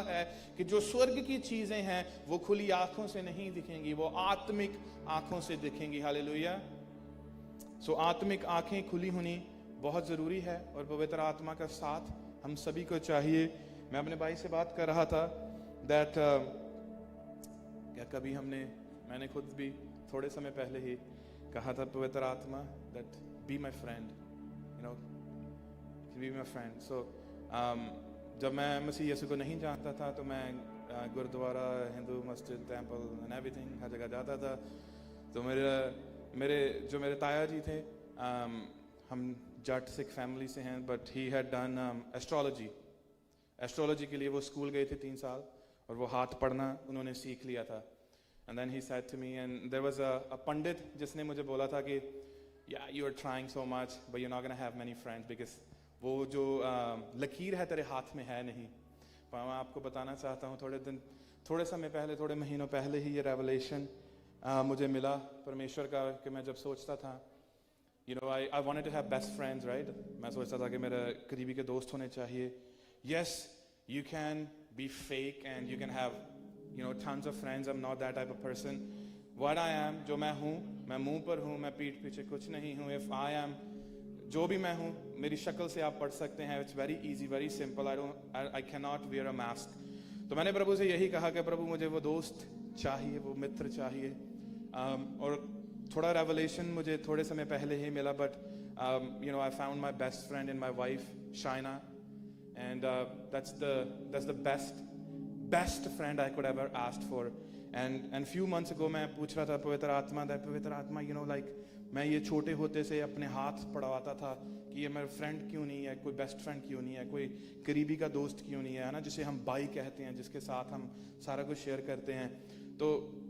है कि जो स्वर्ग की चीजें हैं वो खुली आंखों से नहीं दिखेंगी, वो आत्मिक आंखों से दिखेंगी। हालेलुया। सो आत्मिक आंखें खुली होनी बहुत जरूरी है और पवित्र आत्मा का साथ हम सभी को चाहिए। मैं अपने भाई से बात कर रहा था दैट क्या कभी मैंने खुद भी थोड़े समय पहले ही कहा था पवित्र आत्मा that be my friend, you know, be my friend. So जब मैं मसीह यीशु को नहीं जानता था तो मैं गुरुद्वारा, हिंदू मस्जिद, टेम्पल एंड एवरीथिंग हर जगह जाता था। तो मेरे ताया जी थे, हम जट सिख फैमिली से हैं, but he had done astrology के लिए वो स्कूल गए थे 3 साल और वो हाथ पढ़ना उन्होंने सीख लिया था। And then he said to me, and there was a pandit जिसने मुझे बोला था कि yeah you are trying so much but you are not gonna have many friends because वो जो लकीर है तेरे हाथ में है नहीं। पर मैं आपको बताना चाहता हूँ थोड़े समय पहले, थोड़े महीनों पहले ही ये रेवलेशन मुझे मिला परमेश्वर का कि मैं जब सोचता था, you know, I wanted to have best friends, right. मैं सोचता था कि मेरे करीबी के दोस्त होने चाहिए। Yes, you can be fake and you can have, you know, tons of friends. I am not that type of person. What I am, जो मैं हूँ, मैं मुंह पर हूँ, मैं पीठ पीछे कुछ नहीं हूँ। इफ आई एम, जो भी मैं हूँ, मेरी शक्ल से आप पढ़ सकते हैं। It's very easy, very simple. I can not wear a mask. तो मैंने प्रभु से यही कहा कि प्रभु मुझे वो दोस्त चाहिए, वो मित्र चाहिए। और थोड़ा रेवलेशन मुझे थोड़े समय पहले ही मिला, but you know, I found my best friend in my wife Shaina, and that's the best friend I could ever asked for. And few months ago मैं पूछ रहा था पवित्र आत्मा, यू नो, लाइक मैं ये छोटे होते से अपने हाथ पढ़वाता था कि ये मेरा फ्रेंड क्यों नहीं है, कोई बेस्ट फ्रेंड क्यों नहीं है, कोई करीबी का दोस्त क्यों नहीं है ना, जिसे हम भाई कहते हैं, जिसके साथ हम सारा कुछ शेयर करते हैं। तो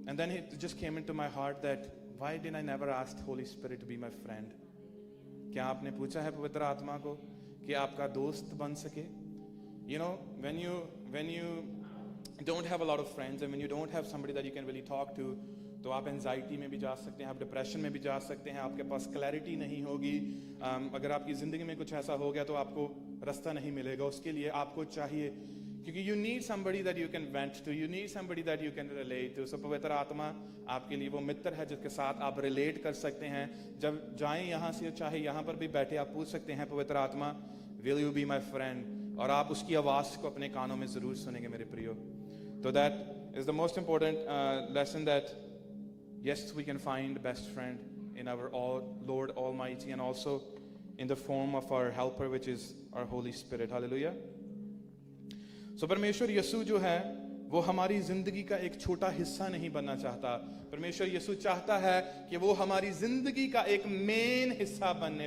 and then it just came into my heart that why did I never ask Holy Spirit to be my friend. क्या आपने पूछा है पवित्र आत्मा को कि आपका दोस्त बन सके? You know, when you don't have a lot of friends and when you don't have somebody that you can really talk to, तो आप एंजाइटी में भी जा सकते हैं, आप डिप्रेशन में भी जा सकते हैं, आपके पास क्लैरिटी नहीं होगी। अगर आपकी ज़िंदगी में कुछ ऐसा हो गया तो आपको रास्ता नहीं मिलेगा। उसके लिए आपको चाहिए, क्योंकि you need somebody that you can vent to, you need somebody that you can relate to। So पवित्र आत्मा आपके लिए वो मित्र है जिसके साथ आप रिलेट कर सकते हैं। जब जाएं यहाँ से, चाहे यहाँ पर भी बैठे, आप पूछ सकते हैं पवित्र आत्मा, will you be my friend? और आप उसकी आवाज़ को अपने कानों में ज़रूर सुनेंगे मेरे प्रियो। So that is the most important lesson, that yes, we can find best friend in our Lord Almighty, and also in the form of our helper, which is our Holy Spirit. Hallelujah. So परमेश्वर यीशु जो है वो हमारी जिंदगी का एक छोटा हिस्सा नहीं बनना चाहता। परमेश्वर यीशु चाहता है कि वो हमारी जिंदगी का एक मेन हिस्सा बनने